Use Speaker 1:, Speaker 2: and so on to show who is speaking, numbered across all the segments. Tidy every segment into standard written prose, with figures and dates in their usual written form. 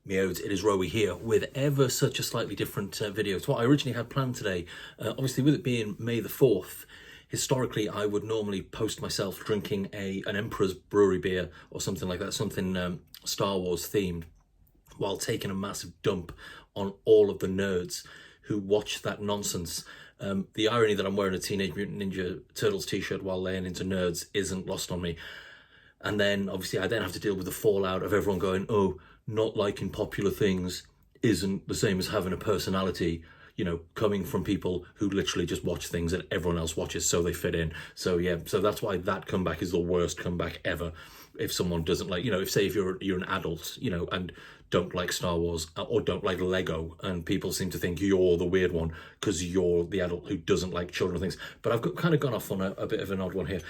Speaker 1: Meodes, it is Rowie here with ever such a slightly different video to what I originally had planned today. Obviously, with it being May the 4th, historically I would normally post myself drinking an Emperor's Brewery beer or something like that, something Star Wars themed, while taking a massive dump on all of the nerds who watch that nonsense. The irony that I'm wearing a Teenage Mutant Ninja Turtles t-shirt while laying into nerds isn't lost on me. And then obviously I then have to deal with the fallout of everyone going, oh, not liking popular things isn't the same as having a personality, you know, coming from people who literally just watch things that everyone else watches so they fit in. So yeah, so that's why that comeback is the worst comeback ever. If someone doesn't like, you know, if say if you're an adult, you know, and don't like Star Wars or don't like Lego, and people seem to think you're the weird one because you're the adult who doesn't like children things. But I've kind of gone off on a bit of an odd one here.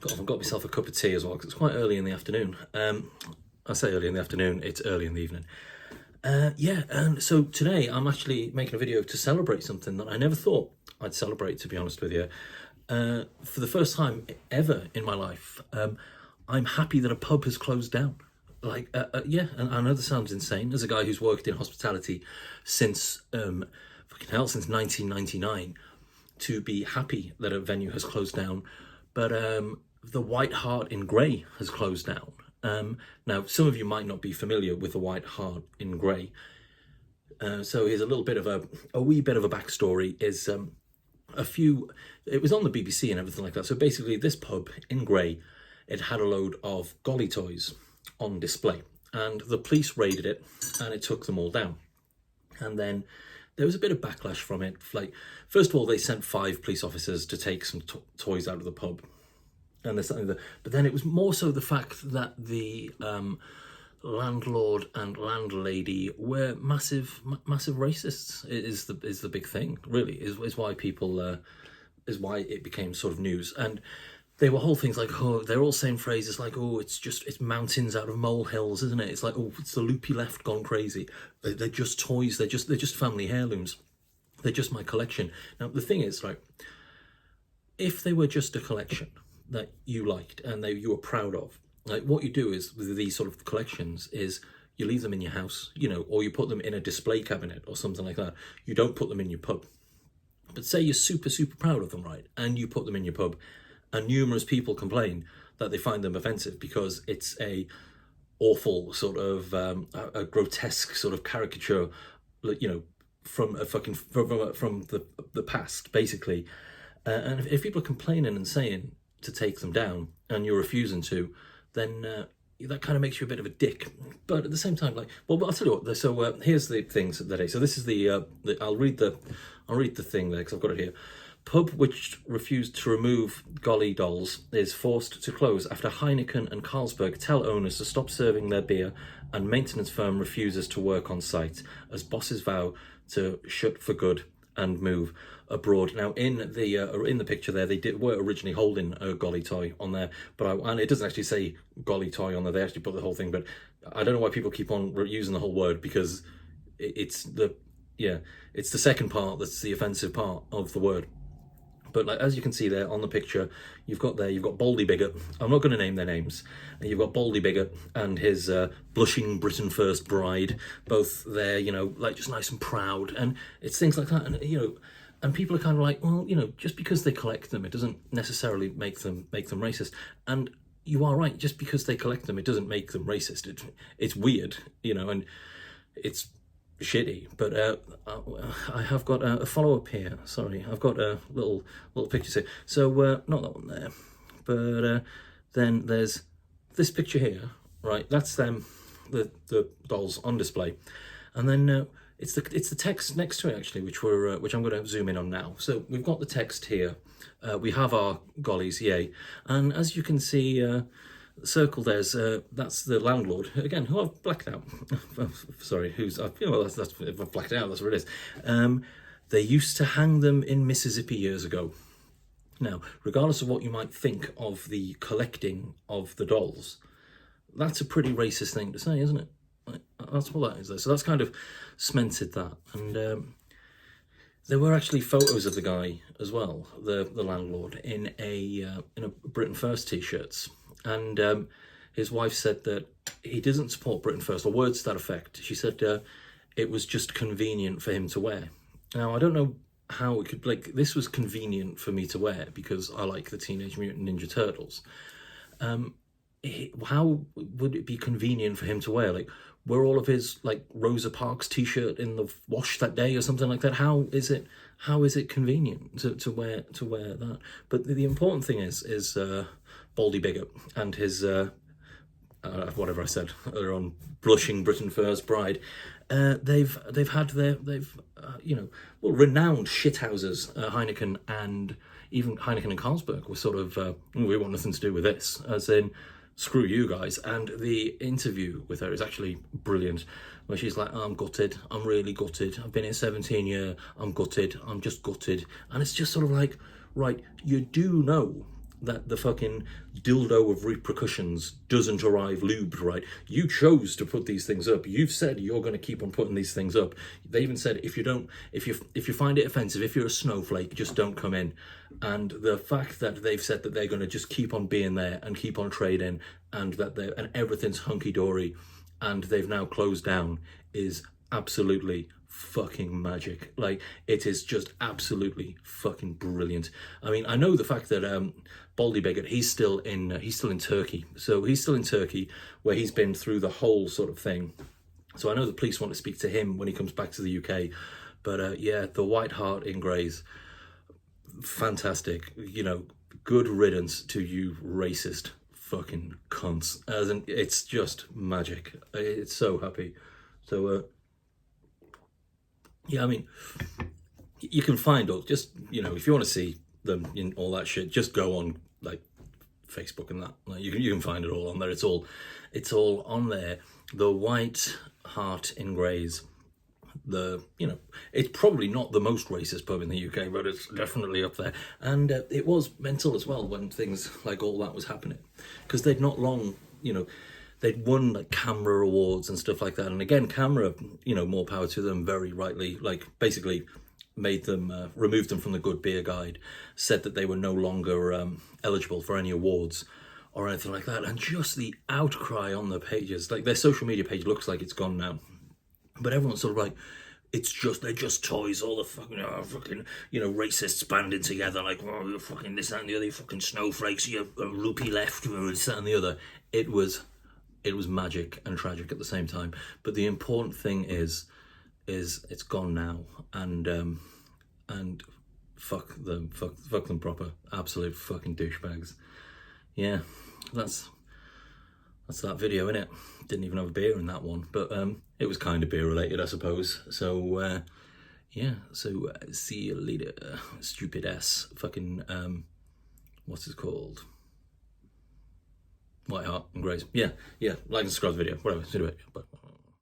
Speaker 1: I've got myself a cup of tea as well because it's quite early in the afternoon. I say early in the afternoon, it's early in the evening. So today I'm actually making a video to celebrate something that I never thought I'd celebrate, to be honest with you. For the first time ever in my life, I'm happy that a pub has closed down. And I know this sounds insane as a guy who's worked in hospitality since, since 1999, to be happy that a venue has closed down. But the White Hart Inn has closed down. Now, some of you might not be familiar with the White Hart Inn. So here's a little bit of a wee bit of a backstory. Is it was on the BBC and everything like that. So basically, this pub in Grey, it had a load of golly toys on display, and the police raided it, and it took them all down. And then there was a bit of backlash from it. Like, first of all, they sent 5 police officers to take some toys out of the pub. And there's something that, but then it was more so the fact that the landlord and landlady were massive racists. Is the big thing, really, is why people is why it became sort of news. And they were whole things like, oh, they're all saying phrases like, oh, it's mountains out of molehills, isn't it? It's like, oh, it's the loopy left gone crazy. They're just toys. They're just family heirlooms. They're just my collection. Now the thing is, right, if they were just a collection that you liked and you were proud of, like, what you do is with these sort of collections is you leave them in your house, you know, or you put them in a display cabinet or something like that. You don't put them in your pub. But say you're super proud of them, right, and you put them in your pub, and numerous people complain that they find them offensive because it's a awful sort of a grotesque sort of caricature, you know, from the past, basically. And if people are complaining and saying to take them down and you're refusing to, then that kind of makes you a bit of a dick. But at the same time, like, well, I'll tell you what. So here's the things today. So this is I'll read the thing there because I've got it here. Pub which refused to remove golly dolls is forced to close after Heineken and Carlsberg tell owners to stop serving their beer, and maintenance firm refuses to work on site as bosses vow to shut for good and move abroad. Now, in the picture there, they were originally holding a golly toy on there, and it doesn't actually say golly toy on there. They actually put the whole thing, but I don't know why people keep on using the whole word, because it's the second part that's the offensive part of the word. But like, as you can see there on the picture, you've got Baldy Bigot. I'm not going to name their names. You've got Baldy Bigot and his blushing Britain First bride, both there, you know, like just nice and proud. And it's things like that. And, you know, and people are kind of like, well, you know, just because they collect them, it doesn't necessarily make them racist. And you are right. Just because they collect them, it doesn't make them racist. It's weird, you know, and it's shitty. But I have got a follow-up here. Sorry, I've got little pictures here. So not that one there, but then there's this picture here, right? That's them, the dolls on display, and then it's the text next to it actually, which I'm going to zoom in on now. So we've got the text here. We have our gollies, yay, and as you can see, circle there's that's the landlord again, who I've blacked out. Sorry, that's I've blacked out. That's what it is. They used to hang them in Mississippi years ago. Now, regardless of what you might think of the collecting of the dolls, that's a pretty racist thing to say, isn't it? That's what that is there. So that's kind of cemented that. And there were actually photos of the guy as well, the landlord, in a Britain First t-shirts. And his wife said that he doesn't support Britain First, or words to that effect. She said it was just convenient for him to wear. Now, I don't know how it could, like, this was convenient for me to wear because I like the Teenage Mutant Ninja Turtles. How would it be convenient for him to wear? Like, were all of his, like, Rosa Parks t-shirt in the wash that day or something like that? How is it convenient to wear that? But the important thing is Baldy Bigot and his whatever I said earlier on, blushing Britain First bride. They've had their renowned shithouses, Heineken and even Heineken and Carlsberg were sort of we want nothing to do with this, as in screw you guys. And the interview with her is actually brilliant, where she's like, I'm gutted, I'm really gutted, I've been here 17 years, I'm gutted, I'm just gutted. And it's just sort of like, right, you do know that the fucking dildo of repercussions doesn't arrive lubed, right? You chose to put these things up. You've said you're going to keep on putting these things up. They even said if you find it offensive, if you're a snowflake, just don't come in. And the fact that they've said that they're going to just keep on being there and keep on trading, and that everything's hunky dory, and they've now closed down, is absolutely fucking magic. Like, it is just absolutely fucking brilliant. I mean, I know the fact that Baldy Bigot, he's still in Turkey. So he's still in Turkey, where he's been through the whole sort of thing. So I know the police want to speak to him when he comes back to the UK. But yeah, the White Hart Inn Greys, fantastic. You know, good riddance to you racist fucking cunts. As in, it's just magic. It's so happy. So yeah, I mean, you can find all, just, you know, if you want to see them in all that shit, just go on, like, Facebook and that. Like, you can find it all on there. It's all on there. The White Hart Inn Greys, it's probably not the most racist pub in the UK, but it's definitely up there. And it was mental as well when things like all that was happening, because they'd not long, they'd won like camera awards and stuff like that. And again, camera, more power to them, very rightly, like, basically made them, removed them from the Good Beer Guide, said that they were no longer eligible for any awards or anything like that. And just the outcry on the pages, like, their social media page looks like it's gone now, but everyone's sort of like, they're just toys, all the fucking racists banding together, like, oh, you're fucking this, that, and the other, you fucking snowflakes, you're a rupee left, this, that, and the other. It was magic and tragic at the same time. But the important thing is it's gone now, and fuck them proper, absolute fucking douchebags. Yeah, that's that video, innit? Didn't even have a beer in that one, but it was kind of beer related, I suppose. So yeah, so see you later, stupid ass fucking what's it called? White Hart Inn Greys. Yeah, like and subscribe to the video, whatever, see you later, bye.